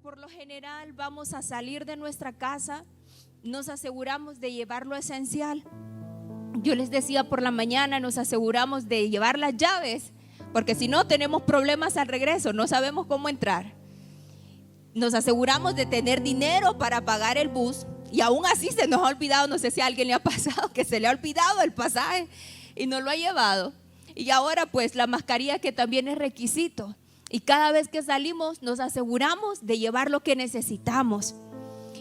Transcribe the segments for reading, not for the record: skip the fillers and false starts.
por lo general vamos a salir de nuestra casa, nos aseguramos de llevar lo esencial. Yo les decía por la mañana, nos aseguramos de llevar las llaves, porque si no tenemos problemas al regreso, no sabemos cómo entrar. Nos aseguramos de tener dinero para pagar el bus y aún así se nos ha olvidado, no sé si a alguien le ha pasado que se le ha olvidado el pasaje y no lo ha llevado. Y ahora pues la mascarilla, que también es requisito, y cada vez que salimos nos aseguramos de llevar lo que necesitamos.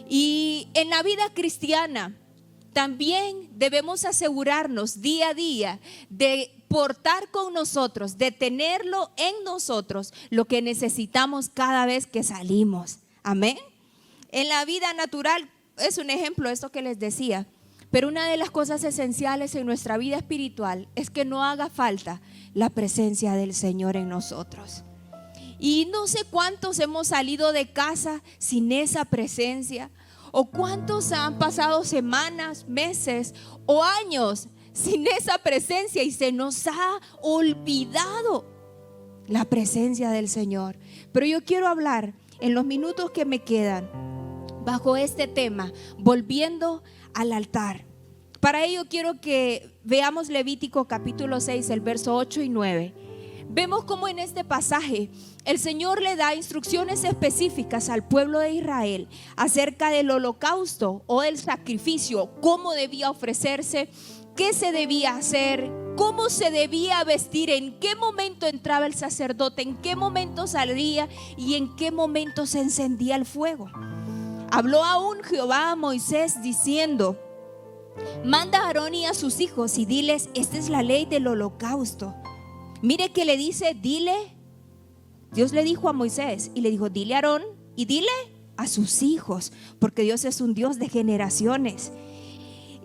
Y en la vida cristiana también debemos asegurarnos día a día de portar con nosotros, de tenerlo en nosotros lo que necesitamos cada vez que salimos. Amén. En la vida natural es un ejemplo esto que les decía, pero una de las cosas esenciales en nuestra vida espiritual es que no haga falta la presencia del Señor en nosotros. Y no sé cuántos hemos salido de casa sin esa presencia, o cuántos han pasado semanas, meses o años sin esa presencia y se nos ha olvidado la presencia del Señor. Pero yo quiero hablar en los minutos que me quedan bajo este tema, volviendo al altar. Para ello quiero que veamos Levítico capítulo 6, el verso 8 y 9. Vemos cómo en este pasaje el Señor le da instrucciones específicas al pueblo de Israel acerca del holocausto o del sacrificio, cómo debía ofrecerse, qué se debía hacer, cómo se debía vestir, en qué momento entraba el sacerdote, en qué momento salía y en qué momento se encendía el fuego. Habló aún Jehová a Moisés diciendo: manda a Aarón y a sus hijos y diles, esta es la ley del holocausto. Mire que le dice, dile. Dios le dijo a Moisés y le dijo, dile a Aarón y dile a sus hijos, porque Dios es un Dios de generaciones.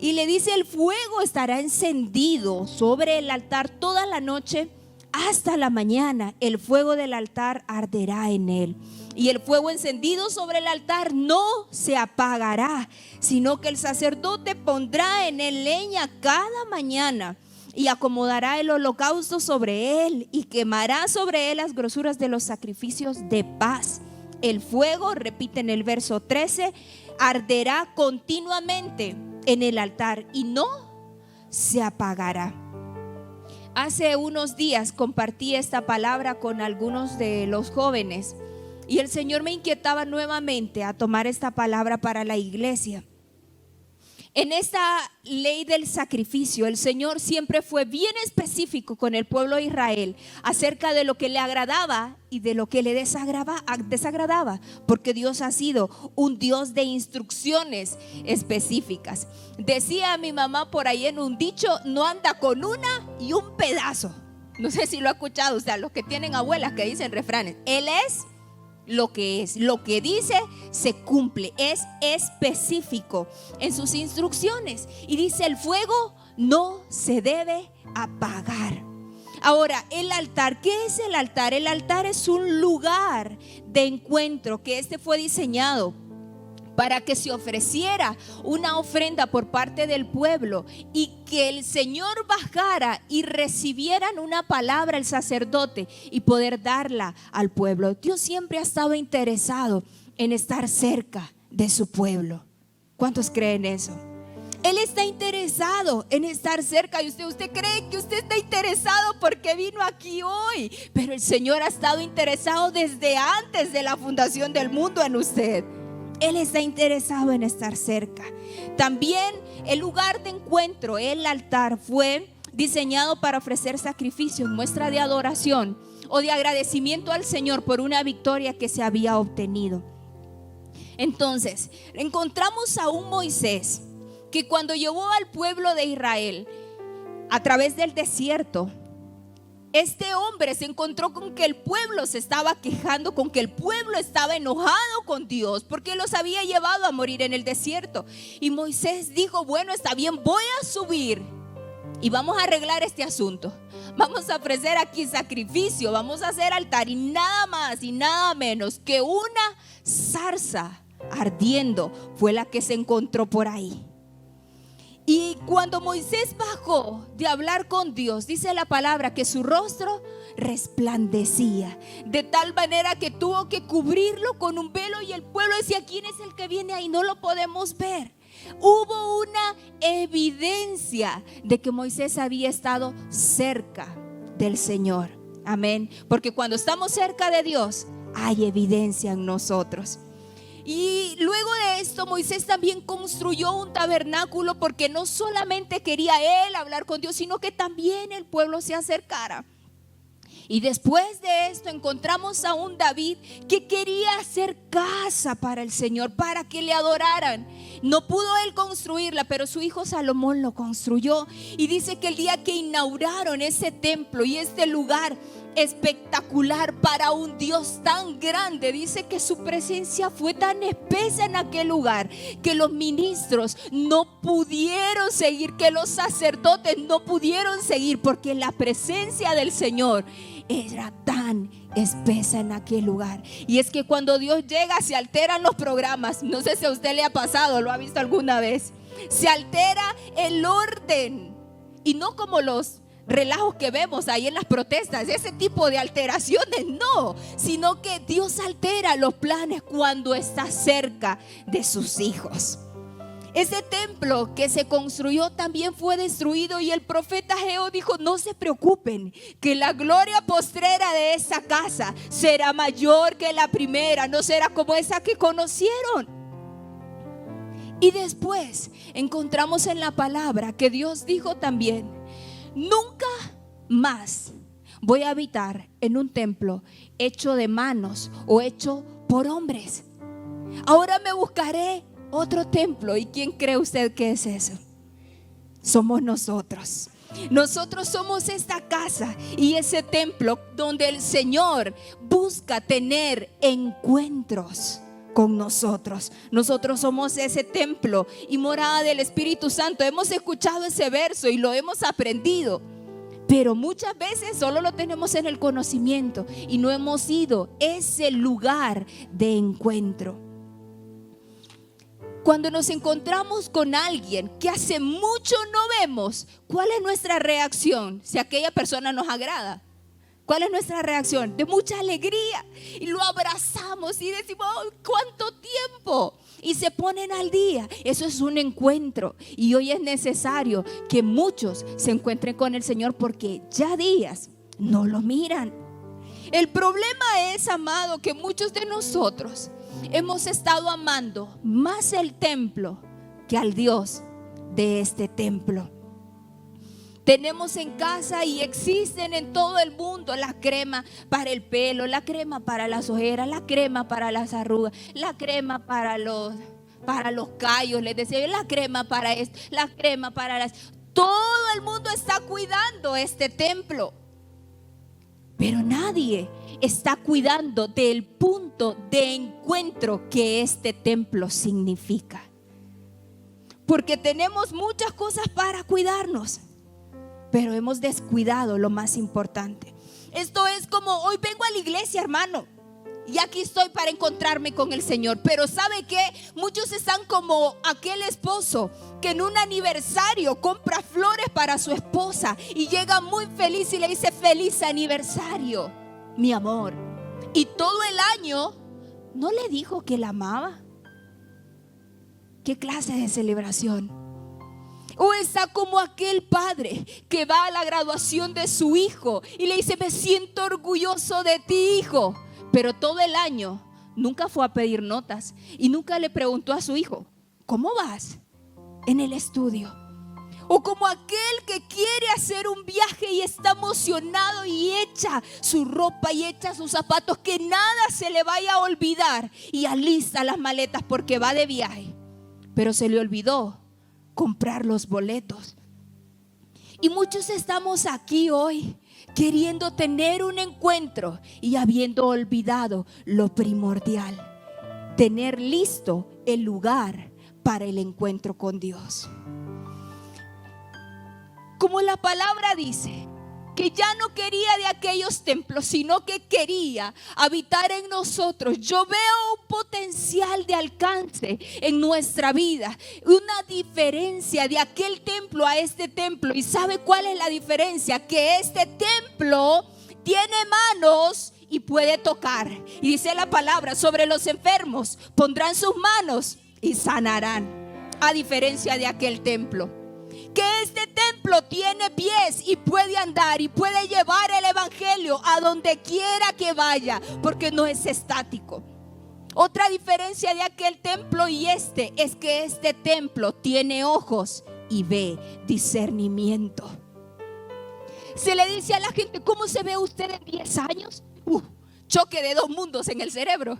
Y le dice, el fuego estará encendido sobre el altar toda la noche hasta la mañana. El fuego del altar arderá en él. Y el fuego encendido sobre el altar no se apagará, sino que el sacerdote pondrá en él leña cada mañana y acomodará el holocausto sobre él y quemará sobre él las grosuras de los sacrificios de paz. El fuego, repite en el verso 13, arderá continuamente en el altar y no se apagará. Hace unos días compartí esta palabra con algunos de los jóvenes y el Señor me inquietaba nuevamente a tomar esta palabra para la iglesia. En esta ley del sacrificio, el Señor siempre fue bien específico con el pueblo de Israel acerca de lo que le agradaba y de lo que le desagradaba, porque Dios ha sido un Dios de instrucciones específicas. Decía mi mamá por ahí en un dicho, no anda con una y un pedazo. No sé si lo ha escuchado, o sea, los que tienen abuelas que dicen refranes. Él es lo que dice se cumple, es específico en sus instrucciones y dice el fuego no se debe apagar. Ahora, el altar, ¿qué es el altar? El altar es un lugar de encuentro que fue diseñado para que se ofreciera una ofrenda por parte del pueblo y que el Señor bajara y recibieran una palabra el sacerdote y poder darla al pueblo. Dios siempre ha estado interesado en estar cerca de su pueblo. ¿Cuántos creen eso? Él está interesado en estar cerca y usted cree que usted está interesado porque vino aquí hoy, pero el Señor ha estado interesado desde antes de la fundación del mundo en usted. Él está interesado en estar cerca. También el lugar de encuentro, el altar, fue diseñado para ofrecer sacrificios, muestra de adoración o de agradecimiento al Señor por una victoria que se había obtenido. Entonces, encontramos a un Moisés que cuando llevó al pueblo de Israel a través del desierto, este hombre se encontró con que el pueblo se estaba quejando, con que el pueblo estaba enojado con Dios porque los había llevado a morir en el desierto. Y Moisés dijo, bueno, está bien, voy a subir y vamos a arreglar este asunto. Vamos a ofrecer aquí sacrificio, vamos a hacer altar y nada más y nada menos que una zarza ardiendo fue la que se encontró por ahí. Y cuando Moisés bajó de hablar con Dios, dice la palabra que su rostro resplandecía, de tal manera que tuvo que cubrirlo con un velo, y el pueblo decía: ¿quién es el que viene ahí? No lo podemos ver. Hubo una evidencia de que Moisés había estado cerca del Señor. Amén. Porque cuando estamos cerca de Dios, hay evidencia en nosotros. Y luego de esto, Moisés también construyó un tabernáculo, porque no solamente quería él hablar con Dios, sino que también el pueblo se acercara. Y después de esto encontramos a un David que quería hacer casa para el Señor, para que le adoraran. No pudo él construirla, pero su hijo Salomón lo construyó. Y dice que el día que inauguraron ese templo y este lugar espectacular para un Dios tan grande, dice que su presencia fue tan espesa en aquel lugar que los ministros no pudieron seguir, que los sacerdotes no pudieron seguir, porque la presencia del Señor era tan espesa en aquel lugar. Y es que cuando Dios llega, se alteran los programas. No sé si a usted le ha pasado, lo ha visto alguna vez. Se altera el orden, y no como los relajos que vemos ahí en las protestas, ese tipo de alteraciones, no, sino que Dios altera los planes cuando está cerca de sus hijos. Ese templo que se construyó también fue destruido, y el profeta Ageo dijo: no se preocupen, que la gloria postrera de esa casa será mayor que la primera, no será como esa que conocieron. Y después encontramos en la palabra que Dios dijo también: nunca más voy a habitar en un templo hecho de manos o hecho por hombres. Ahora me buscaré otro templo. ¿Y quién cree usted que es eso? Somos nosotros. Nosotros somos esta casa y ese templo donde el Señor busca tener encuentros con nosotros. Nosotros somos ese templo y morada del Espíritu Santo. Hemos escuchado ese verso y lo hemos aprendido, pero muchas veces solo lo tenemos en el conocimiento y no hemos ido a ese lugar de encuentro. Cuando nos encontramos con alguien que hace mucho no vemos, ¿cuál es nuestra reacción? Si aquella persona nos agrada, ¿cuál es nuestra reacción? De mucha alegría, y lo abrazamos y decimos: oh, ¿cuánto tiempo? Y se ponen al día. Eso es un encuentro, y hoy es necesario que muchos se encuentren con el Señor, porque ya días no lo miran. El problema es, amado, que muchos de nosotros hemos estado amando más el templo que al Dios de este templo. Tenemos en casa y existen en todo el mundo la crema para el pelo, la crema para las ojeras, la crema para las arrugas, la crema para los callos, les decía yo, la crema para esto, la crema para las... Todo el mundo está cuidando este templo, pero nadie está cuidando del punto de encuentro que este templo significa. Porque tenemos muchas cosas para cuidarnos, pero hemos descuidado lo más importante. Esto es como: hoy vengo a la iglesia, hermano, y aquí estoy para encontrarme con el Señor. Pero ¿sabe qué? Muchos están como aquel esposo que en un aniversario compra flores para su esposa y llega muy feliz y le dice: feliz aniversario, mi amor. Y todo el año no le dijo que la amaba. ¿Qué clase de celebración? O está como aquel padre que va a la graduación de su hijo y le dice: me siento orgulloso de ti, hijo. Pero todo el año nunca fue a pedir notas y nunca le preguntó a su hijo: ¿cómo vas en el estudio? O como aquel que quiere hacer un viaje y está emocionado y echa su ropa y echa sus zapatos, que nada se le vaya a olvidar, y alista las maletas porque va de viaje, pero se le olvidó comprar los boletos. Y muchos estamos aquí hoy queriendo tener un encuentro y habiendo olvidado lo primordial: tener listo el lugar para el encuentro con Dios. Como la palabra dice, que ya no quería de aquellos templos, sino que quería habitar en nosotros. Yo veo un potencial de alcance en nuestra vida, una diferencia de aquel templo a este templo. ¿Y sabe cuál es la diferencia? Que este templo tiene manos y puede tocar. Y dice la palabra: sobre los enfermos pondrán sus manos y sanarán. A diferencia de aquel templo, que este templo tiene pies y puede andar y puede llevar el evangelio a donde quiera que vaya, porque no es estático. Otra diferencia de aquel templo y este es que este templo tiene ojos y ve, discernimiento. Se le dice a la gente: ¿cómo se ve usted en 10 años? Choque de dos mundos en el cerebro.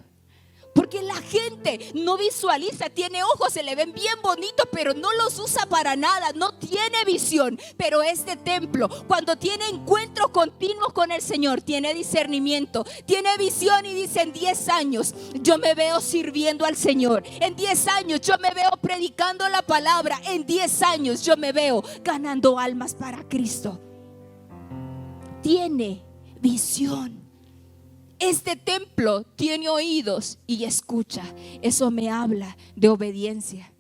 Porque la gente no visualiza, tiene ojos, se le ven bien bonitos, pero no los usa para nada, no tiene visión. Pero este templo, cuando tiene encuentros continuos con el Señor, tiene discernimiento, tiene visión y dice: en 10 años yo me veo sirviendo al Señor. En 10 años yo me veo predicando la palabra. En 10 años yo me veo ganando almas para Cristo. Tiene visión. Este templo tiene oídos y escucha. Eso me habla de obediencia.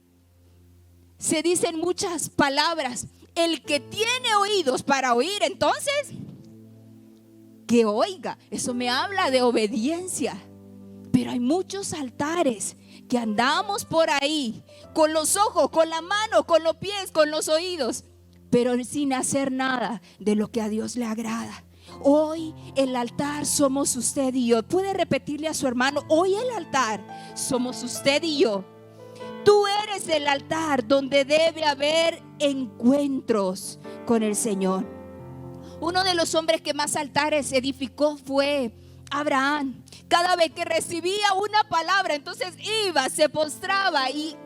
Se dicen muchas palabras. El que tiene oídos para oír, entonces que oiga. Eso me habla de obediencia. Pero hay muchos altares que andamos por ahí con los ojos, con la mano, con los pies, con los oídos, pero sin hacer nada de lo que a Dios le agrada. Hoy el altar somos usted y yo. Puede repetirle a su hermano: hoy el altar somos usted y yo. Tú eres el altar donde debe haber encuentros con el Señor. Uno de los hombres que más altares edificó fue Abraham. Cada vez que recibía una palabra, entonces iba, se postraba y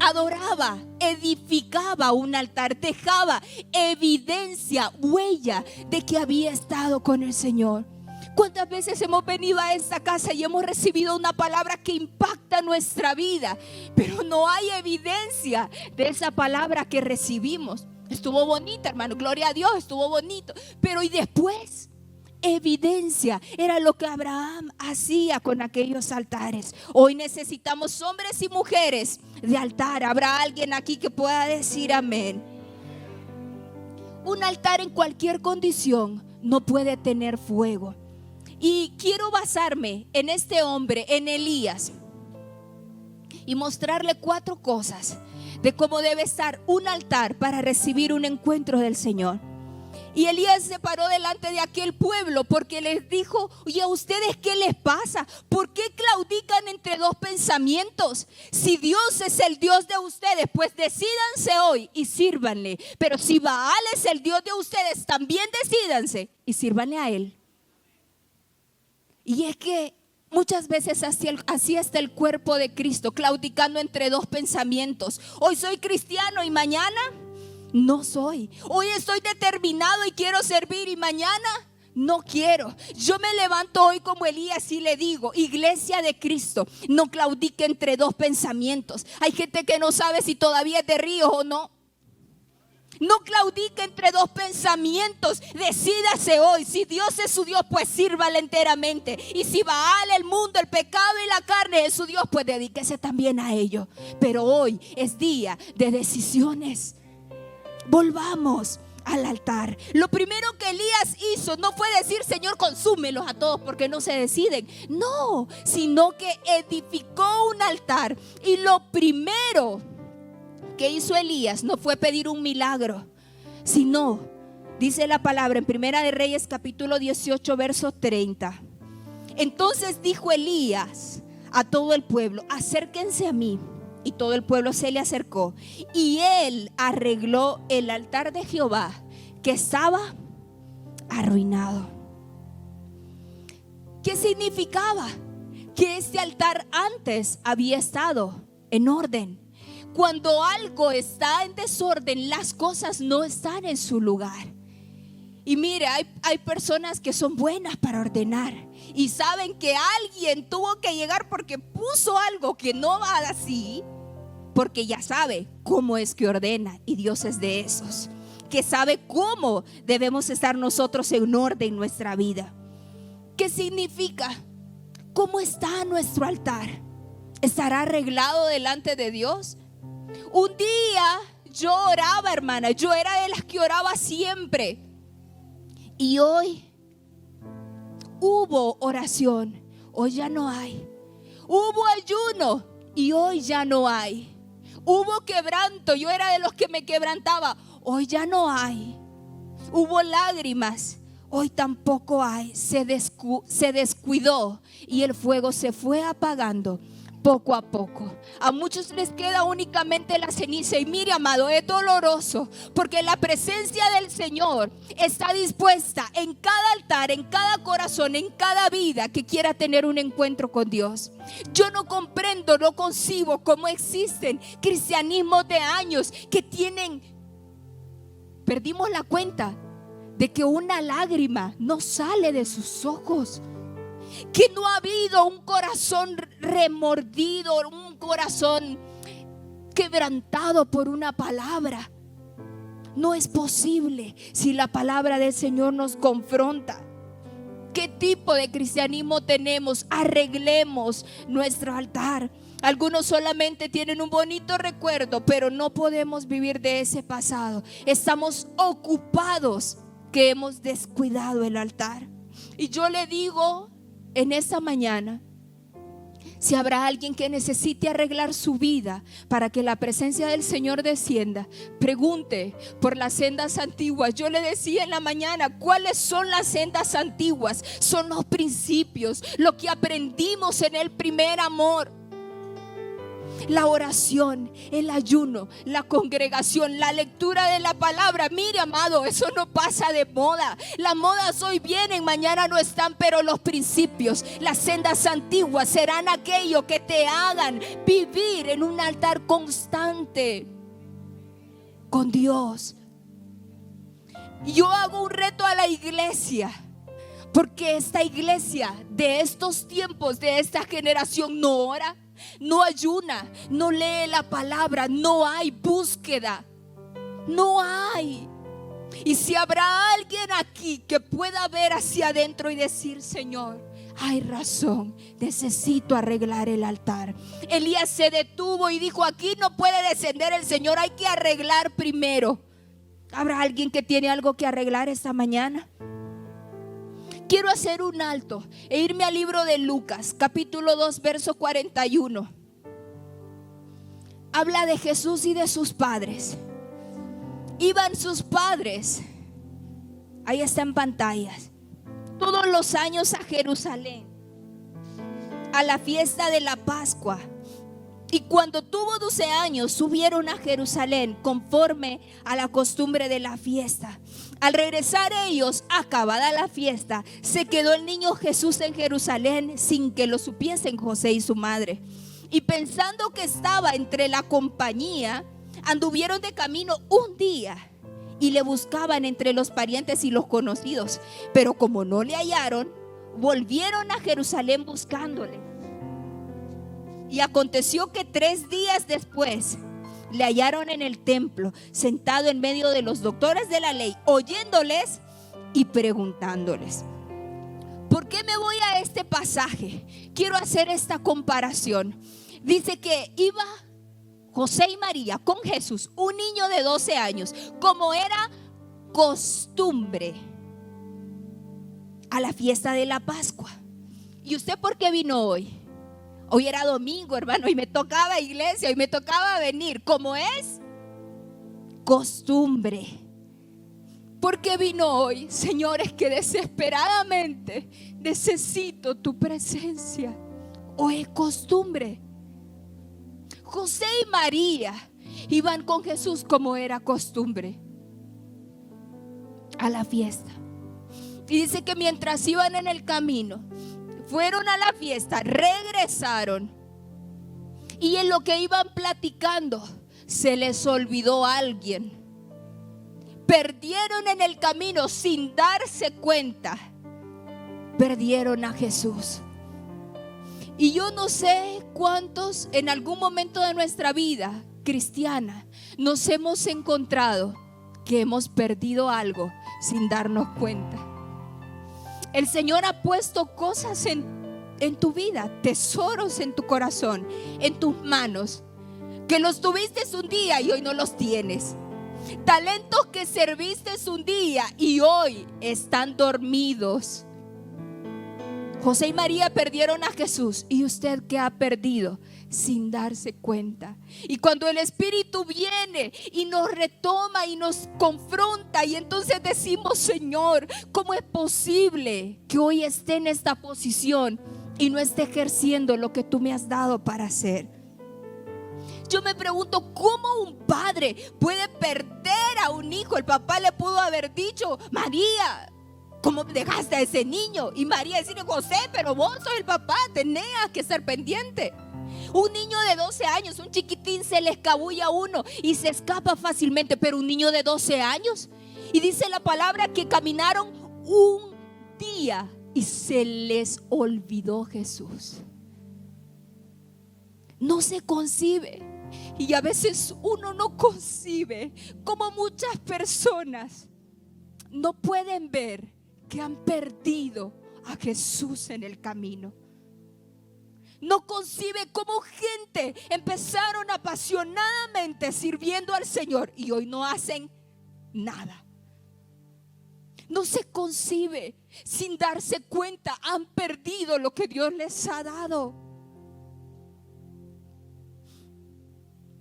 adoraba, edificaba un altar, dejaba evidencia, huella de que había estado con el Señor. ¿Cuántas veces hemos venido a esta casa y hemos recibido una palabra que impacta nuestra vida, pero no hay evidencia de esa palabra que recibimos? Estuvo bonita, hermano, gloria a Dios, estuvo bonito, pero ¿y después? Evidencia. Era lo que Abraham hacía con aquellos altares. Hoy necesitamos hombres y mujeres de altar. ¿Habrá alguien aquí que pueda decir amén? Un altar en cualquier condición no puede tener fuego. Y quiero basarme en este hombre, en Elías, y mostrarle 4 cosas de cómo debe estar un altar para recibir un encuentro del Señor. Y Elías se paró delante de aquel pueblo porque les dijo: ¿y a ustedes qué les pasa? ¿Por qué claudican entre dos pensamientos? Si Dios es el Dios de ustedes, pues decídanse hoy y sírvanle. Pero si Baal es el Dios de ustedes, también decídanse y sírvanle a él. Y es que muchas veces así está el cuerpo de Cristo, claudicando entre dos pensamientos. Hoy soy cristiano y mañana no soy. Hoy estoy determinado y quiero servir y mañana no quiero. Yo me levanto hoy como Elías y le digo: iglesia de Cristo, no claudique entre dos pensamientos. Hay gente que no sabe si todavía es de Ríos o no. No claudique entre dos pensamientos. Decídase hoy. Si Dios es su Dios, pues sírvale enteramente. Y si Baal, el mundo, el pecado y la carne es su Dios, pues dedíquese también a ello. Pero hoy es día de decisiones. Volvamos al altar. Lo primero que Elías hizo no fue decir: Señor, consúmelos a todos porque no se deciden. No, sino que edificó un altar. Y lo primero que hizo Elías no fue pedir un milagro, sino, dice la palabra en Primera de Reyes capítulo 18 verso 30: entonces dijo Elías a todo el pueblo: acérquense a mí. Y todo el pueblo se le acercó, y él arregló el altar de Jehová que estaba arruinado. ¿Qué significaba? Que este altar antes había estado en orden. Cuando algo está en desorden, las cosas no están en su lugar. Y mire, hay personas que son buenas para ordenar y saben que alguien tuvo que llegar porque puso algo que no va así, porque ya sabe cómo es que ordena, y Dios es de esos que sabe cómo debemos estar nosotros en orden en nuestra vida. ¿Qué significa? ¿Cómo está nuestro altar? ¿Estará arreglado delante de Dios? Un día yo oraba, hermana, yo era de las que oraba siempre. Y hoy hubo oración, hoy ya no hay. Hubo ayuno y hoy ya no hay. Hubo quebranto, yo era de los que me quebrantaba, hoy ya no hay. Hubo lágrimas, hoy tampoco hay. Se descuidó y el fuego se fue apagando poco a poco. A muchos les queda únicamente la ceniza. Y mire, amado, es doloroso, porque la presencia del Señor está dispuesta en cada altar, en cada corazón, en cada vida que quiera tener un encuentro con Dios. Yo no comprendo, no concibo cómo existen cristianismos de años que tienen, perdimos la cuenta de que una lágrima no sale de sus ojos, que no ha habido un corazón remordido, un corazón quebrantado por una palabra. No es posible si la palabra del Señor nos confronta. ¿Qué tipo de cristianismo tenemos? Arreglemos nuestro altar. Algunos solamente tienen un bonito recuerdo, pero no podemos vivir de ese pasado. Estamos ocupados que hemos descuidado el altar. Y yo le digo en esta mañana, si habrá alguien que necesite arreglar su vida para que la presencia del Señor descienda, pregunte por las sendas antiguas. Yo le decía en la mañana, ¿cuáles son las sendas antiguas? Son los principios, lo que aprendimos en el primer amor. La oración, el ayuno, la congregación, la lectura de la palabra. Mire, amado, eso no pasa de moda. Las modas hoy vienen, mañana no están, pero los principios, las sendas antiguas serán aquello que te hagan vivir en un altar constante con Dios. Yo hago un reto a la iglesia, porque esta iglesia de estos tiempos, de esta generación, no ora, no ayuna, no lee la palabra, no hay búsqueda, no hay. Y si habrá alguien aquí que pueda ver hacia adentro y decir, Señor, hay razón, necesito arreglar el altar. Elías se detuvo y dijo, aquí no puede descender el Señor, hay que arreglar primero. ¿Habrá alguien que tiene algo que arreglar esta mañana? Quiero hacer un alto e irme al libro de Lucas, capítulo 2, verso 41. Habla de Jesús y de sus padres. Iban sus padres, ahí está en pantallas, todos los años a Jerusalén, a la fiesta de la Pascua. Y cuando tuvo 12 años, subieron a Jerusalén conforme a la costumbre de la fiesta. Al regresar ellos, acabada la fiesta, se quedó el niño Jesús en Jerusalén sin que lo supiesen José y su madre. Y pensando que estaba entre la compañía, anduvieron de camino un día y le buscaban entre los parientes y los conocidos. Pero como no le hallaron, volvieron a Jerusalén buscándole. Y aconteció que 3 días después le hallaron en el templo, sentado en medio de los doctores de la ley, oyéndoles y preguntándoles. ¿Por qué me voy a este pasaje? Quiero hacer esta comparación. Dice que iba José y María con Jesús, un niño de 12 años, como era costumbre, a la fiesta de la Pascua. ¿Y usted por qué vino hoy? Hoy era domingo, hermano, y me tocaba iglesia, y me tocaba venir, como es costumbre. ¿Por qué vino hoy? Señores, que desesperadamente necesito tu presencia. ¿O es costumbre? José y María iban con Jesús como era costumbre a la fiesta. Y dice que mientras iban en el camino, fueron a la fiesta, regresaron, y en lo que iban platicando se les olvidó a alguien. Perdieron en el camino sin darse cuenta. Perdieron a Jesús. Y yo no sé cuántos en algún momento de nuestra vida cristiana nos hemos encontrado que hemos perdido algo sin darnos cuenta. El Señor ha puesto cosas en tu vida, tesoros en tu corazón, en tus manos, que los tuviste un día y hoy no los tienes. Talentos que serviste un día y hoy están dormidos. José y María perdieron a Jesús. ¿Y usted qué ha perdido sin darse cuenta? Y cuando el Espíritu viene y nos retoma y nos confronta, y entonces decimos: Señor, ¿cómo es posible que hoy esté en esta posición y no esté ejerciendo lo que tú me has dado para hacer? Yo me pregunto, ¿cómo un padre puede perder a un hijo? El papá le pudo haber dicho: María, ¿cómo dejaste a ese niño? Y María decirle: José, pero vos sos el papá, tenías que estar pendiente. Un niño de 12 años, un chiquitín, se le escabulla a uno y se escapa fácilmente, pero un niño de 12 años, y dice la palabra que caminaron un día y se les olvidó Jesús. No se concibe, y a veces uno no concibe cómo muchas personas no pueden ver que han perdido a Jesús en el camino. No concibe cómo gente empezaron apasionadamente sirviendo al Señor y hoy no hacen nada. No se concibe, sin darse cuenta, han perdido lo que Dios les ha dado.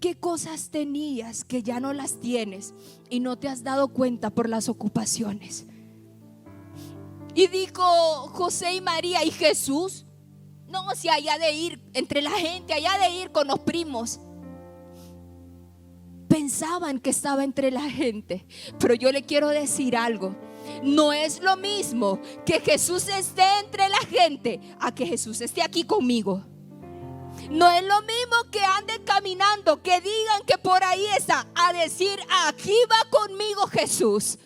¿Qué cosas tenías que ya no las tienes y no te has dado cuenta por las ocupaciones? Y dijo José y María: ¿y Jesús? No, si allá de ir entre la gente, allá de ir con los primos. Pensaban que estaba entre la gente, pero yo le quiero decir algo. No es lo mismo que Jesús esté entre la gente a que Jesús esté aquí conmigo. No es lo mismo que anden caminando, que digan que por ahí está, a decir: aquí va conmigo Jesús.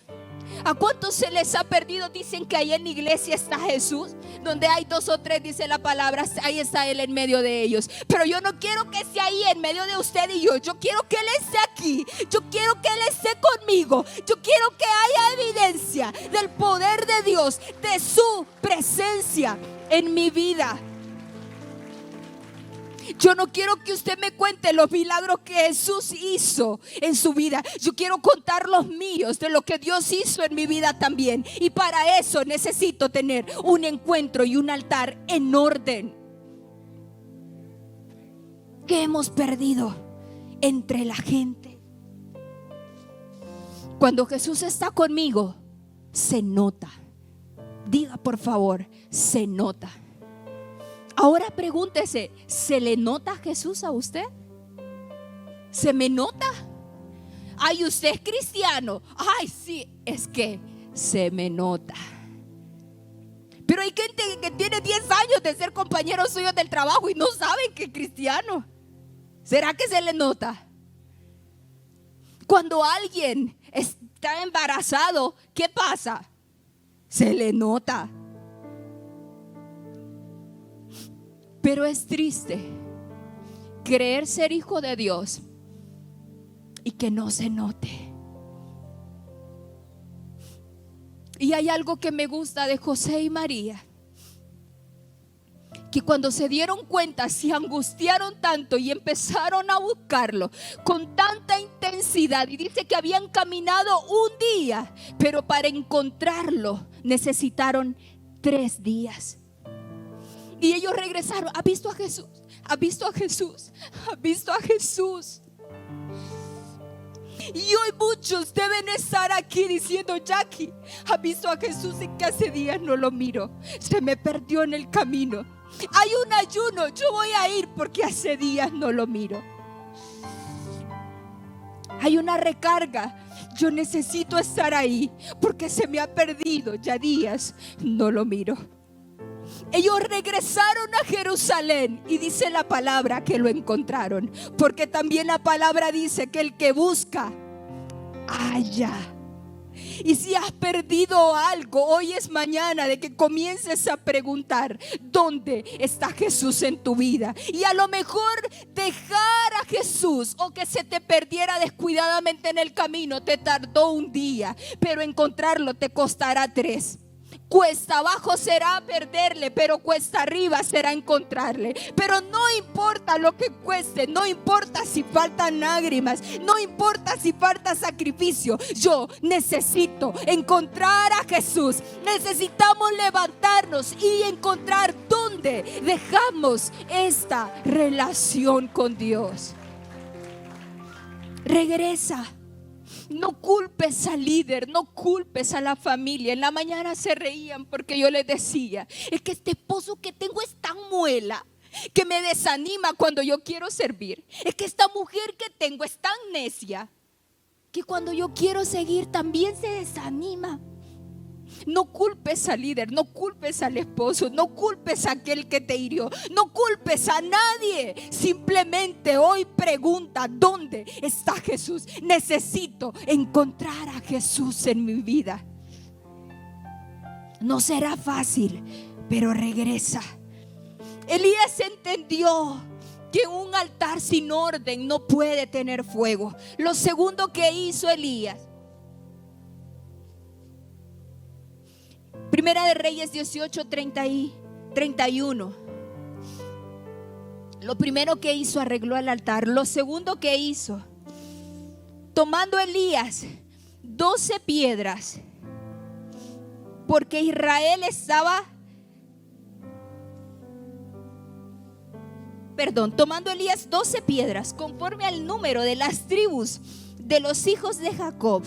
¿A cuántos se les ha perdido? Dicen que ahí en la iglesia está Jesús. Donde hay 2 o 3, dice la palabra, ahí está Él en medio de ellos. Pero yo no quiero que esté ahí en medio de usted y yo. Yo quiero que Él esté aquí. Yo quiero que Él esté conmigo. Yo quiero que haya evidencia del poder de Dios, de su presencia en mi vida. Yo no quiero que usted me cuente los milagros que Jesús hizo en su vida. Yo quiero contar los míos, de lo que Dios hizo en mi vida también. Y para eso necesito tener un encuentro y un altar en orden. ¿Qué hemos perdido entre la gente? Cuando Jesús está conmigo, se nota. Diga por favor, se nota. Ahora pregúntese, ¿se le nota Jesús a usted? ¿Se me nota? Ay, usted es cristiano. Ay, sí, es que se me nota. Pero hay gente que tiene 10 años de ser compañeros suyos del trabajo y no saben que es cristiano. ¿Será que se le nota? Cuando alguien está embarazado, ¿qué pasa? Se le nota. Pero es triste creer ser hijo de Dios y que no se note. Y hay algo que me gusta de José y María, que cuando se dieron cuenta se angustiaron tanto y empezaron a buscarlo con tanta intensidad. Y dice que habían caminado un día, pero para encontrarlo necesitaron 3 días. Y ellos regresaron. ¿Ha visto a Jesús? ¿Ha visto a Jesús? ¿Ha visto a Jesús? Y hoy muchos deben estar aquí diciendo: Jackie, ¿ha visto a Jesús? En que hace días no lo miro. Se me perdió en el camino. Hay un ayuno, yo voy a ir porque hace días no lo miro. Hay una recarga, yo necesito estar ahí porque se me ha perdido ya días, no lo miro. Ellos regresaron a Jerusalén y dice la palabra que lo encontraron, porque también la palabra dice que el que busca, halla. Y si has perdido algo, hoy es mañana de que comiences a preguntar: ¿dónde está Jesús en tu vida? Y a lo mejor dejar a Jesús, o que se te perdiera descuidadamente en el camino, te tardó un día, pero encontrarlo te costará 3. Cuesta abajo será perderle, pero cuesta arriba será encontrarle. Pero no importa lo que cueste, no importa si faltan lágrimas, no importa si falta sacrificio. Yo necesito encontrar a Jesús. Necesitamos levantarnos y encontrar dónde dejamos esta relación con Dios. Regresa. No culpes al líder, no culpes a la familia. En la mañana se reían porque yo les decía: es que este esposo que tengo es tan muela que me desanima cuando yo quiero servir. Es que esta mujer que tengo es tan necia que cuando yo quiero seguir también se desanima. No culpes al líder, no culpes al esposo, no culpes a aquel que te hirió, no culpes a nadie. Simplemente hoy pregunta: ¿dónde está Jesús? Necesito encontrar a Jesús en mi vida. No será fácil, pero regresa. Elías entendió que un altar sin orden no puede tener fuego. Lo segundo que hizo Elías, Primera de Reyes 18, 30 y 31. Lo primero que hizo, arregló el altar. Lo segundo que hizo, tomando Elías 12 piedras, porque Israel estaba, tomando Elías 12 piedras, conforme al número de las tribus de los hijos de Jacob,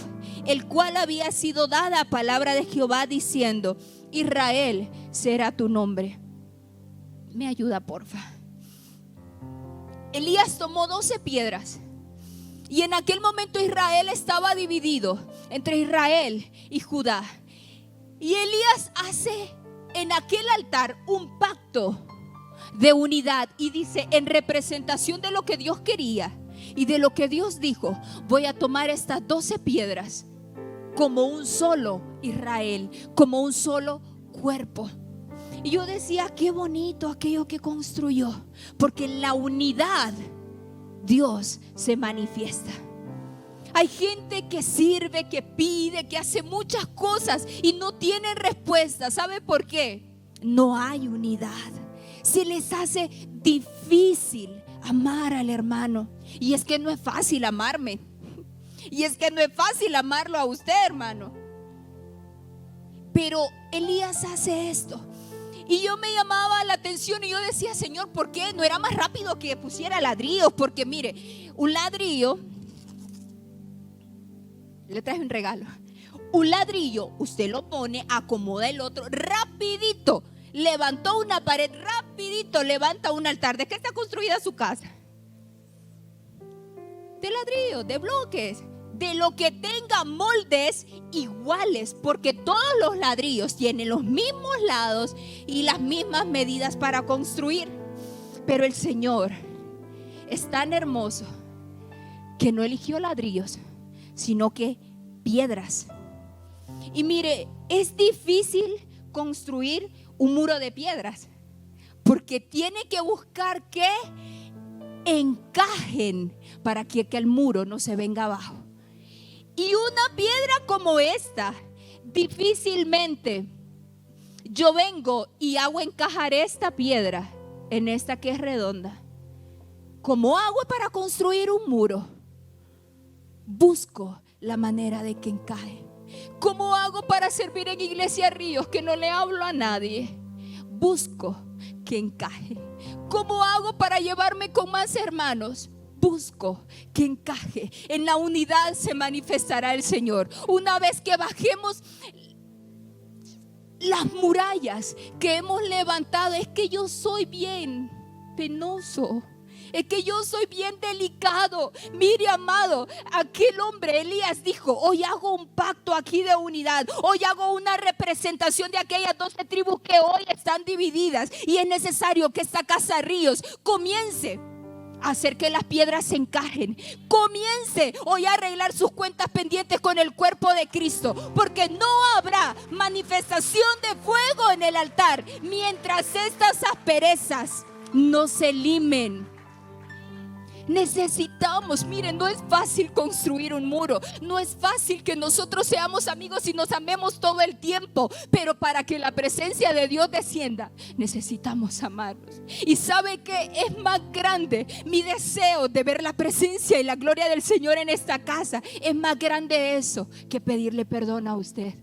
el cual había sido dada palabra de Jehová diciendo: Israel será tu nombre. Me ayuda, porfa. Elías tomó 12 piedras, y en aquel momento Israel estaba dividido entre Israel y Judá. Y Elías hace en aquel altar un pacto de unidad y dice, en representación de lo que Dios quería y de lo que Dios dijo: voy a tomar estas 12 piedras como un solo Israel, como un solo cuerpo. Y yo decía: qué bonito aquello que construyó, porque en la unidad Dios se manifiesta. Hay gente que sirve, que pide, que hace muchas cosas y no tienen respuesta. ¿Sabe por qué? No hay unidad. Se les hace difícil amar al hermano. Y es que no es fácil amarme. Y es que no es fácil amarlo a usted, hermano. Pero Elías hace esto. Y yo me llamaba la atención y yo decía: Señor, ¿por qué no era más rápido que pusiera ladrillos? Porque mire, un ladrillo, le traje un regalo. Un ladrillo, usted lo pone, acomoda el otro, rapidito levantó una pared, rapidito levanta un altar. ¿De qué está construida su casa? De ladrillo, de bloques, de lo que tenga moldes iguales, porque todos los ladrillos tienen los mismos lados y las mismas medidas para construir. Pero el Señor es tan hermoso que no eligió ladrillos, sino que piedras. Y mire, es difícil construir un muro de piedras, porque tiene que buscar que encajen para que el muro no se venga abajo. Y una piedra como esta, difícilmente yo vengo y hago encajar esta piedra en esta que es redonda. ¿Cómo hago para construir un muro? Busco la manera de que encaje. ¿Cómo hago para servir en Iglesia Ríos que no le hablo a nadie? Busco que encaje. ¿Cómo hago para llevarme con más hermanos? Busco que encaje. En la unidad se manifestará el Señor. Una vez que bajemos las murallas que hemos levantado, es que yo soy bien penoso. Es que yo soy bien delicado. Mire, amado, aquel hombre Elías dijo: hoy hago un pacto aquí de unidad. Hoy hago una representación de aquellas 12 tribus que hoy están divididas. Y es necesario que esta casa Ríos comience hacer que las piedras se encajen. Comience hoy a arreglar sus cuentas pendientes con el cuerpo de Cristo, porque no habrá manifestación de fuego en el altar mientras estas asperezas no se limen. Necesitamos, miren, no es fácil construir un muro, no es fácil que nosotros seamos amigos y nos amemos todo el tiempo, pero para que la presencia de Dios descienda, necesitamos amarnos. Y sabe que es más grande mi deseo de ver la presencia y la gloria del Señor en esta casa, es más grande eso que pedirle perdón a usted.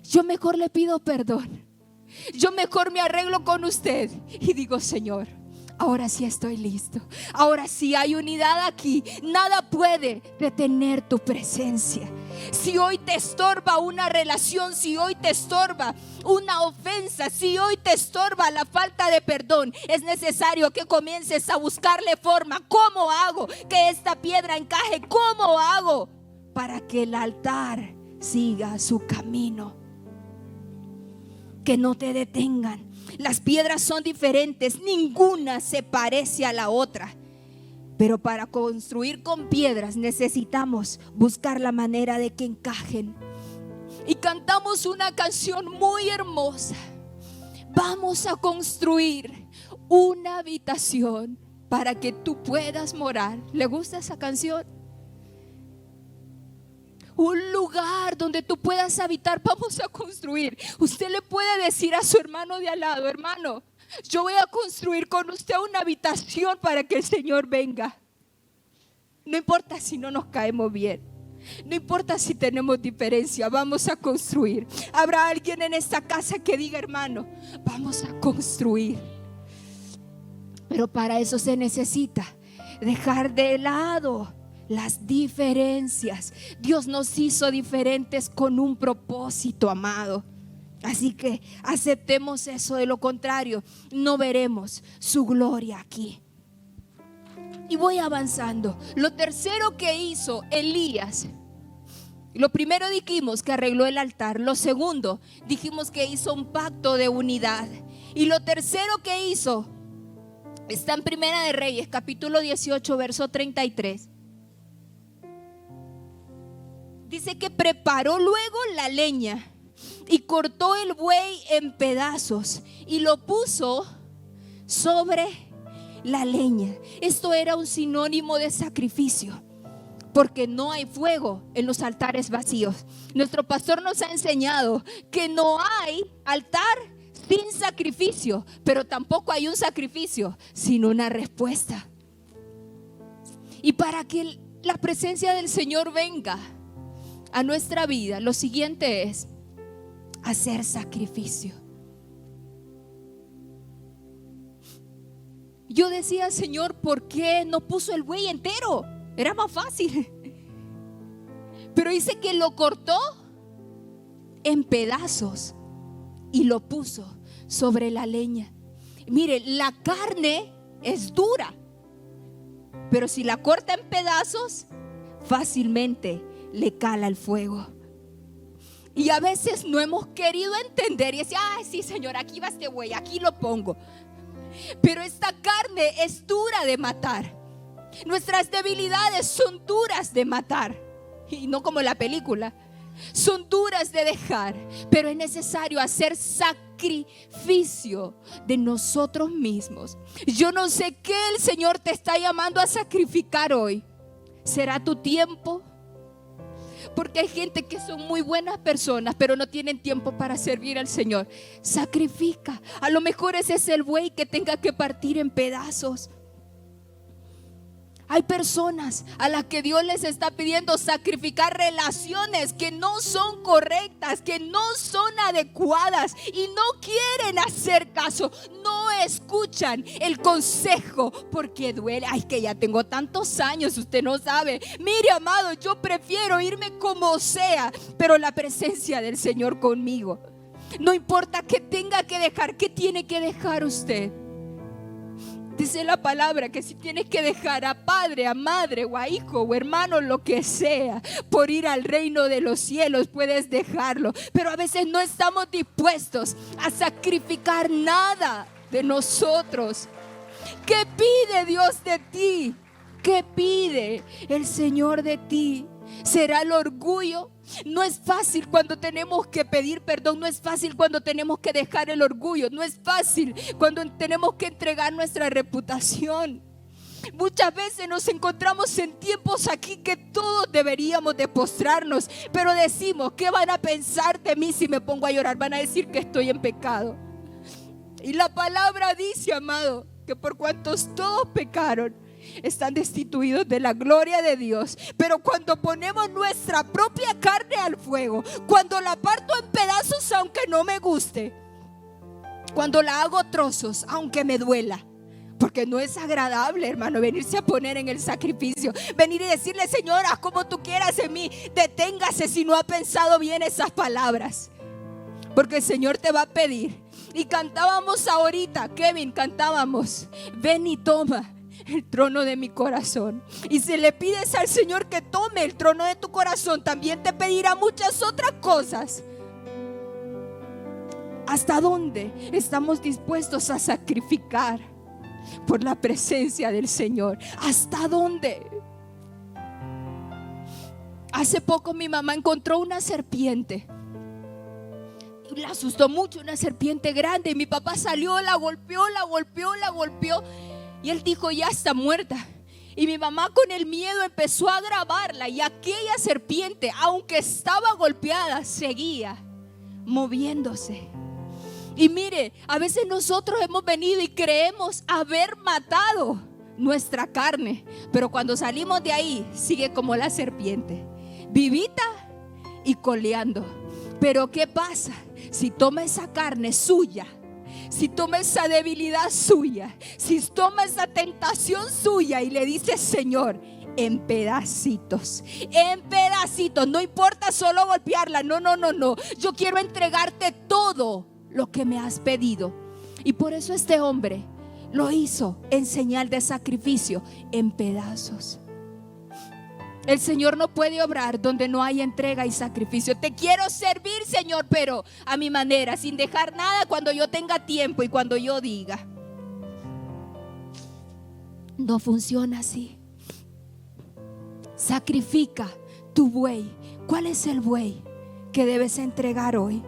Yo mejor le pido perdón, yo mejor me arreglo con usted y digo: Señor, ahora sí estoy listo. Ahora sí hay unidad aquí. Nada puede detener tu presencia. Si hoy te estorba una relación, si hoy te estorba una ofensa, si hoy te estorba la falta de perdón, es necesario que comiences a buscarle forma. ¿Cómo hago que esta piedra encaje? ¿Cómo hago para que el altar siga su camino? Que no te detengan. Las piedras son diferentes, ninguna se parece a la otra. Pero para construir con piedras necesitamos buscar la manera de que encajen. Y cantamos una canción muy hermosa. Vamos a construir una habitación para que tú puedas morar. ¿Le gusta esa canción? Un lugar donde tú puedas habitar. Vamos a construir. Usted le puede decir a su hermano de al lado: hermano, yo voy a construir con usted una habitación para que el Señor venga. No importa si no nos caemos bien, no importa si tenemos diferencia, vamos a construir. Habrá alguien en esta casa que diga: hermano, vamos a construir. Pero para eso se necesita dejar de lado las diferencias. Dios nos hizo diferentes con un propósito, amado. Así que aceptemos eso, de lo contrario no veremos su gloria aquí. Y voy avanzando. Lo tercero que hizo Elías, lo primero dijimos que arregló el altar. Lo segundo dijimos que hizo un pacto de unidad. Y lo tercero que hizo está en Primera de Reyes, capítulo 18, verso 33. Dice que preparó luego la leña y cortó el buey en pedazos y lo puso sobre la leña. Esto era un sinónimo de sacrificio, porque no hay fuego en los altares vacíos. Nuestro pastor nos ha enseñado que no hay altar sin sacrificio, pero tampoco hay un sacrificio sin una respuesta. Y para que la presencia del Señor venga a nuestra vida, lo siguiente es hacer sacrificio. Yo decía: Señor, ¿por qué no puso el buey entero? Era más fácil. Pero dice que lo cortó en pedazos y lo puso sobre la leña. Mire, la carne es dura, pero si la corta en pedazos, fácilmente le cala el fuego. Y a veces no hemos querido entender y decir: ay, sí, Señor, aquí va este buey, aquí lo pongo. Pero esta carne es dura de matar. Nuestras debilidades son duras de matar. Y no como la película. Son duras de dejar. Pero es necesario hacer sacrificio de nosotros mismos. Yo no sé qué el Señor te está llamando a sacrificar hoy. ¿Será tu tiempo? Porque hay gente que son muy buenas personas, pero no tienen tiempo para servir al Señor. Sacrifica. A lo mejor ese es el buey que tenga que partir en pedazos. Hay personas a las que Dios les está pidiendo sacrificar relaciones que no son correctas, que no son adecuadas y no quieren hacer caso, no escuchan el consejo porque duele. Ay, que ya tengo tantos años, usted no sabe. Mire, amado, yo prefiero irme como sea, pero la presencia del Señor conmigo. No importa que tenga que dejar, ¿qué tiene que dejar usted? Dice la palabra que si tienes que dejar a padre, a madre o a hijo o hermano, lo que sea, por ir al reino de los cielos, puedes dejarlo. Pero a veces no estamos dispuestos a sacrificar nada de nosotros. ¿Qué pide Dios de ti? ¿Qué pide el Señor de ti? ¿Será el orgullo? No es fácil cuando tenemos que pedir perdón, no es fácil cuando tenemos que dejar el orgullo, no es fácil cuando tenemos que entregar nuestra reputación. Muchas veces nos encontramos en tiempos aquí que todos deberíamos de postrarnos, pero decimos, ¿qué van a pensar de mí si me pongo a llorar? Van a decir que estoy en pecado. Y la palabra dice, amado, que por cuantos todos pecaron, están destituidos de la gloria de Dios. Pero cuando ponemos nuestra propia carne al fuego, cuando la parto en pedazos aunque no me guste, cuando la hago trozos aunque me duela, porque no es agradable, hermano, venirse a poner en el sacrificio, venir y decirle, Señor, haz como tú quieras en mí. Deténgase si no ha pensado bien esas palabras, porque el Señor te va a pedir. Y cantábamos ahorita, Kevin, cantábamos, ven y toma el trono de mi corazón. Y si le pides al Señor que tome el trono de tu corazón, también te pedirá muchas otras cosas. ¿Hasta dónde estamos dispuestos a sacrificar por la presencia del Señor? ¿Hasta dónde? Hace poco mi mamá encontró una serpiente. La asustó mucho, una serpiente grande. Y mi papá salió, la golpeó. Y él dijo, ya está muerta. Y mi mamá con el miedo empezó a grabarla. Y aquella serpiente, aunque estaba golpeada, seguía moviéndose. Y mire, a veces nosotros hemos venido y creemos haber matado nuestra carne, pero cuando salimos de ahí, sigue como la serpiente, vivita y coleando. Pero ¿qué pasa? Si toma esa carne suya, si toma esa debilidad suya, si toma esa tentación suya y le dice, Señor, en pedacitos, no importa solo golpearla, no, yo quiero entregarte todo lo que me has pedido. Y por eso este hombre lo hizo en señal de sacrificio, en pedazos. El Señor no puede obrar donde no hay entrega y sacrificio. Te quiero servir, Señor, pero a mi manera, sin dejar nada, cuando yo tenga tiempo y cuando yo diga. No funciona así. Sacrifica tu buey. ¿Cuál es el buey que debes entregar hoy?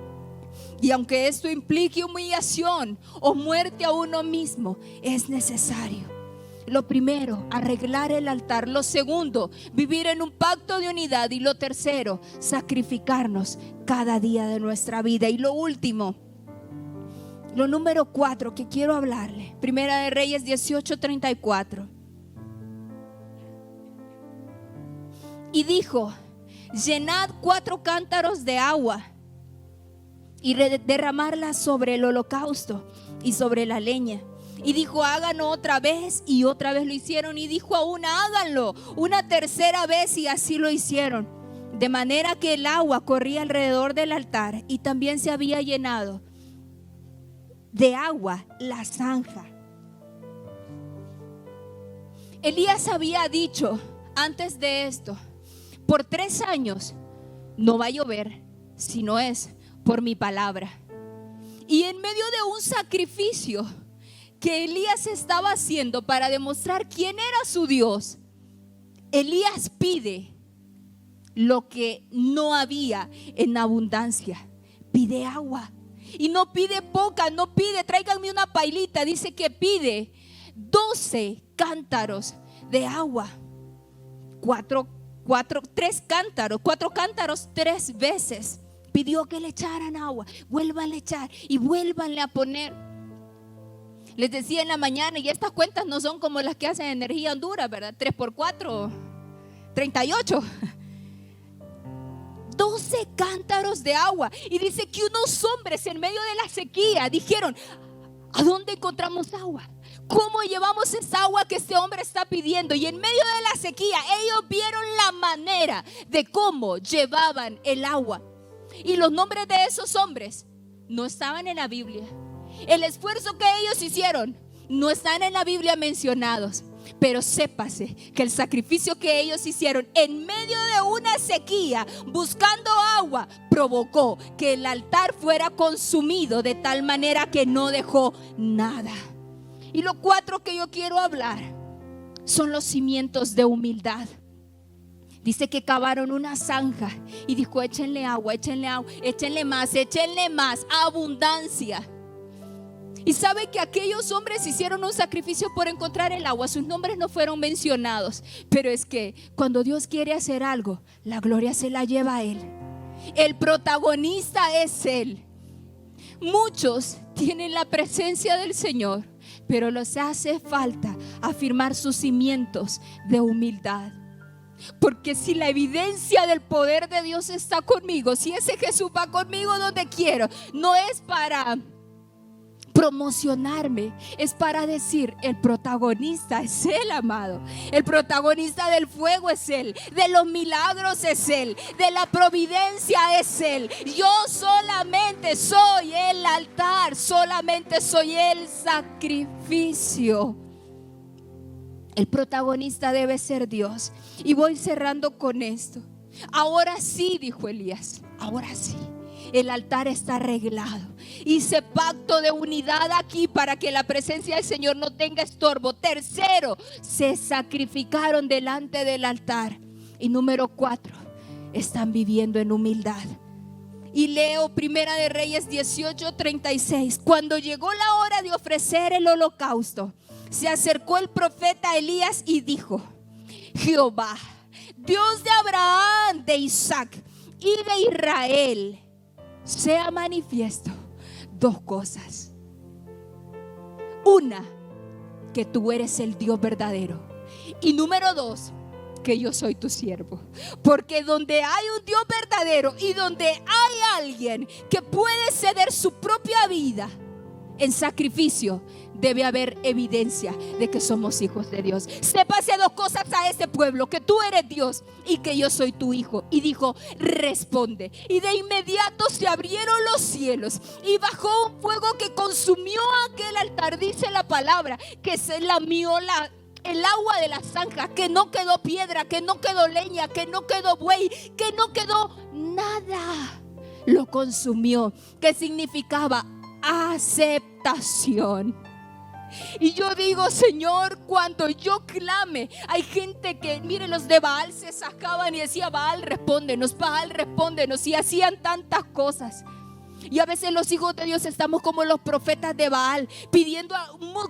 Y aunque esto implique humillación o muerte a uno mismo, es necesario. Lo primero, arreglar el altar. Lo segundo, vivir en un pacto de unidad. Y lo tercero, sacrificarnos cada día de nuestra vida. Y lo último, lo número 4 que quiero hablarle, Primera de Reyes 18:34. Y dijo, llenad 4 cántaros de agua y derramarla sobre el holocausto y sobre la leña. Y dijo, háganlo otra vez. Y otra vez lo hicieron. Y dijo aún, háganlo una tercera vez. Y así lo hicieron. De manera que el agua corría alrededor del altar. Y también se había llenado de agua la zanja. Elías había dicho antes de esto, por 3 años no va a llover, si no es por mi palabra. Y en medio de un sacrificio que Elías estaba haciendo para demostrar quién era su Dios, Elías pide lo que no había en abundancia. Pide agua. Y no pide poca, no pide tráiganme una pailita. Dice que pide 12 cántaros de agua. 4 cántaros 3 veces. Pidió que le echaran agua. Vuelvan a echar y vuélvanle a poner. Les decía en la mañana, y estas cuentas no son como las que hacen Energía Honduras, ¿verdad? 3 por 4, 38. 12 cántaros de agua. Y dice que unos hombres en medio de la sequía dijeron, ¿a dónde encontramos agua? ¿Cómo llevamos esa agua que este hombre está pidiendo? Y en medio de la sequía ellos vieron la manera de cómo llevaban el agua. Y los nombres de esos hombres no estaban en la Biblia. El esfuerzo que ellos hicieron no están en la Biblia mencionados. Pero sépase que el sacrificio que ellos hicieron en medio de una sequía, buscando agua, provocó que el altar fuera consumido de tal manera que no dejó nada. Y lo 4 que yo quiero hablar son los cimientos de humildad. Dice que cavaron una zanja y dijo: échenle agua, échenle más, abundancia. Y sabe que aquellos hombres hicieron un sacrificio por encontrar el agua. Sus nombres no fueron mencionados, pero es que cuando Dios quiere hacer algo, la gloria se la lleva a Él. El protagonista es Él. Muchos tienen la presencia del Señor, pero les hace falta afirmar sus cimientos de humildad. Porque si la evidencia del poder de Dios está conmigo, si ese Jesús va conmigo donde quiero, no es para promocionarme, es para decir: el protagonista es Él, amado. El protagonista del fuego es Él, de los milagros es Él, de la providencia es Él. Yo solamente soy el altar, solamente soy el sacrificio. El protagonista debe ser Dios. Y voy cerrando con esto. Ahora sí, dijo Elías, ahora sí, el altar está arreglado. Hice pacto de unidad aquí para que la presencia del Señor no tenga estorbo. Tercero, se sacrificaron delante del altar. Y número 4, están viviendo en humildad. Y leo Primera de Reyes 18:36. Cuando llegó la hora de ofrecer el holocausto, se acercó el profeta Elías y dijo: Jehová, Dios de Abraham, de Isaac y de Israel, sea manifiesto 2 cosas. Una, que tú eres el Dios verdadero. Y número 2, que yo soy tu siervo. Porque donde hay un Dios verdadero y donde hay alguien que puede ceder su propia vida en sacrificio, debe haber evidencia de que somos hijos de Dios. Sépase 2 cosas a este pueblo: que tú eres Dios y que yo soy tu hijo. Y dijo: responde. Y de inmediato se abrieron los cielos y bajó un fuego que consumió aquel altar. Dice la palabra que se lamió el agua de la zanja, que no quedó piedra, que no quedó leña, que no quedó buey, que no quedó nada. Lo consumió, que significaba aceptación. Y yo digo: Señor, cuando yo clame, hay gente que, mire, los de Baal se sacaban y decía: Baal, respóndenos, y hacían tantas cosas. Y a veces los hijos de Dios estamos como los profetas de Baal, pidiendo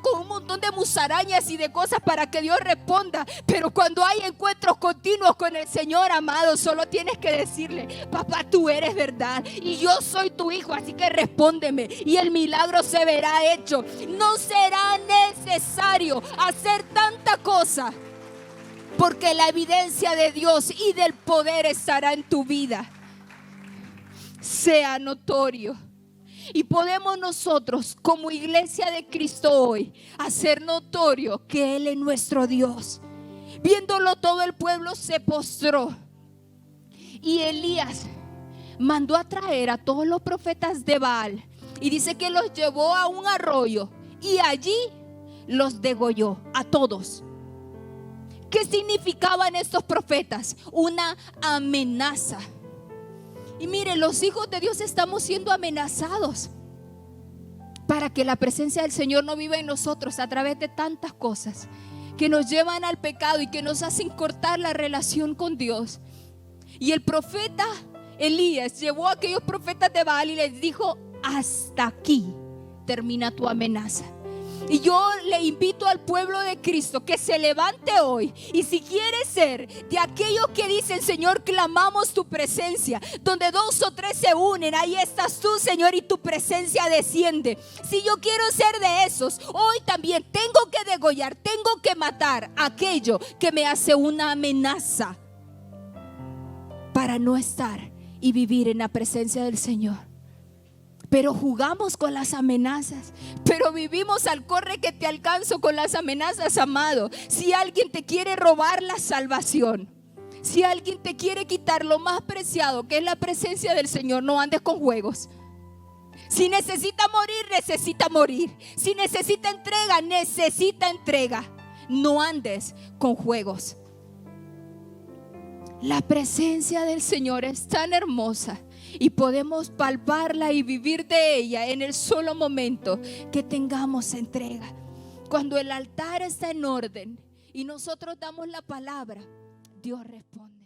con un montón de musarañas y de cosas para que Dios responda. Pero cuando hay encuentros continuos con el Señor, amado, solo tienes que decirle: papá, tú eres verdad y yo soy tu hijo, así que respóndeme y el milagro se verá hecho. No será necesario hacer tanta cosa, porque la evidencia de Dios y del poder estará en tu vida. Sea notorio. Y podemos nosotros como iglesia de Cristo hoy hacer notorio que Él es nuestro Dios. Viéndolo todo, el pueblo se postró. Y Elías mandó a traer a todos los profetas de Baal, y dice que los llevó a un arroyo y allí los degolló a todos. ¿Qué significaban estos profetas? Una amenaza. Y mire, los hijos de Dios estamos siendo amenazados para que la presencia del Señor no viva en nosotros a través de tantas cosas que nos llevan al pecado y que nos hacen cortar la relación con Dios. Y el profeta Elías llevó a aquellos profetas de Baal y les dijo: hasta aquí termina tu amenaza. Y yo le invito al pueblo de Cristo que se levante hoy, y si quiere ser de aquellos que dicen: Señor, clamamos tu presencia, donde 2 o 3 se unen, ahí estás tú, Señor, y tu presencia desciende. Si yo quiero ser de esos, hoy también tengo que degollar, tengo que matar aquello que me hace una amenaza, para no estar y vivir en la presencia del Señor. Pero jugamos con las amenazas, pero vivimos al corre que te alcanzo con las amenazas, amado. Si alguien te quiere robar la salvación, si alguien te quiere quitar lo más preciado, que es la presencia del Señor, no andes con juegos. Si necesita morir, necesita morir. Si necesita entrega, necesita entrega. No andes con juegos. La presencia del Señor es tan hermosa y podemos palparla y vivir de ella en el solo momento que tengamos entrega. Cuando el altar está en orden y nosotros damos la palabra, Dios responde.